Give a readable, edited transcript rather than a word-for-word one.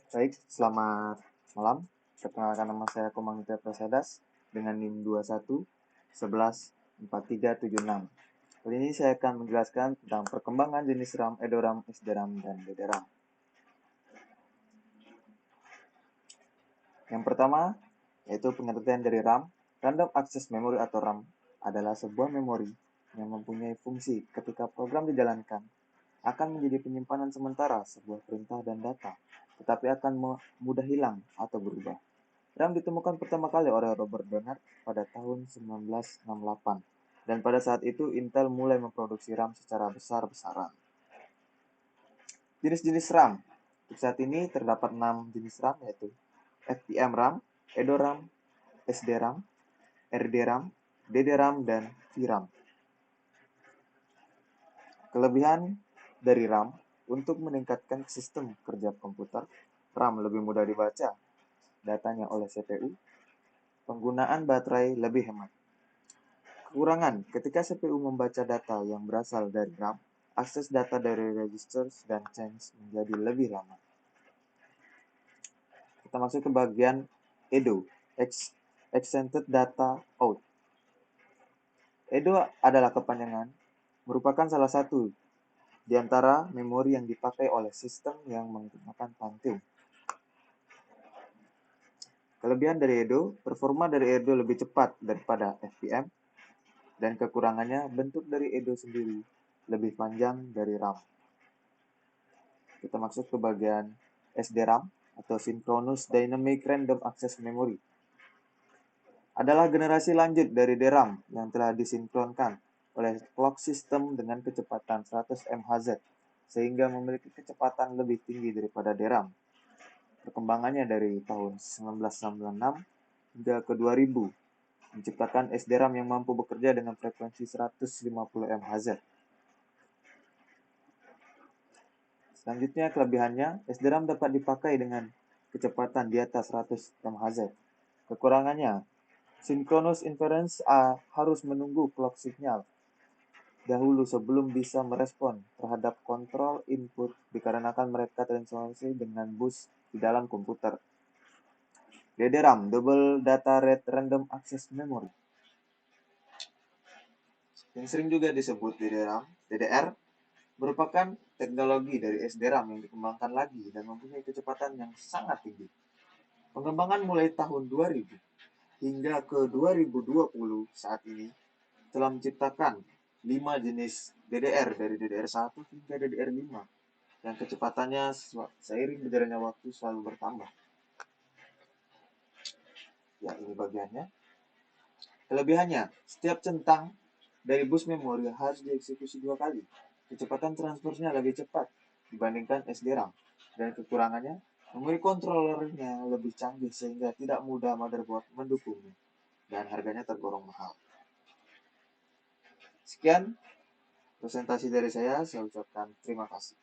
Baik, selamat malam. Perkenalkan nama saya Komang Tia Prasadas dengan NIM 21 11 4376. Kali ini saya akan menjelaskan tentang perkembangan jenis RAM, EDORAM, SDRAM, dan DDRAM. Yang pertama, yaitu pengertian dari RAM. Random Access Memory atau RAM adalah sebuah memori yang mempunyai fungsi ketika program dijalankan akan menjadi penyimpanan sementara sebuah perintah dan data, tetapi akan mudah hilang atau berubah. RAM ditemukan pertama kali oleh Robert Dennard pada tahun 1968, dan pada saat itu Intel mulai memproduksi RAM secara besar-besaran. Jenis-jenis RAM. Untuk saat ini terdapat 6 jenis RAM, yaitu FPM RAM, EDORAM, SDRAM, RDRAM, DDRAM, dan VRAM. Kelebihan dari RAM untuk meningkatkan sistem kerja komputer, RAM lebih mudah dibaca datanya oleh CPU, penggunaan baterai lebih hemat. Kekurangan, ketika CPU membaca data yang berasal dari RAM, akses data dari registers dan change menjadi lebih lama. Kita masuk ke bagian EDO, Extended Data Out. EDO adalah kepanjangan, merupakan salah satu di antara memori yang dipakai oleh sistem yang menggunakan Pentium. Kelebihan dari EDO, performa dari EDO lebih cepat daripada FPM, dan kekurangannya bentuk dari EDO sendiri lebih panjang dari RAM. Kita masuk ke bagian SDRAM atau Synchronous Dynamic Random Access Memory. Adalah generasi lanjut dari DRAM yang telah disinkronkan oleh clock system dengan kecepatan 100 MHz sehingga memiliki kecepatan lebih tinggi daripada DRAM. Perkembangannya dari tahun 1996 hingga ke 2000 menciptakan SDRAM yang mampu bekerja dengan frekuensi 150 MHz. Selanjutnya kelebihannya, SDRAM dapat dipakai dengan kecepatan di atas 100 MHz. Kekurangannya, synchronous inference harus menunggu clock signal dahulu sebelum bisa merespon terhadap kontrol input dikarenakan mereka terintegrasi dengan bus di dalam komputer. DDRAM, Double Data Rate Random Access Memory, yang sering juga disebut DDR, merupakan teknologi dari SDRAM yang dikembangkan lagi dan mempunyai kecepatan yang sangat tinggi. Pengembangan mulai tahun 2000 hingga ke 2020 saat ini telah menciptakan 5 jenis DDR dari DDR1 hingga DDR5 yang kecepatannya seiring berjalannya waktu selalu bertambah. Ya, ini bagiannya. Kelebihannya, setiap centang dari bus memori harus dieksekusi 2 kali. Kecepatan transfernya lebih cepat dibandingkan SDRAM. Dan kekurangannya, memori kontrolernya lebih canggih sehingga tidak mudah motherboard mendukungnya. Dan harganya tergolong mahal. Sekian presentasi dari saya ucapkan terima kasih.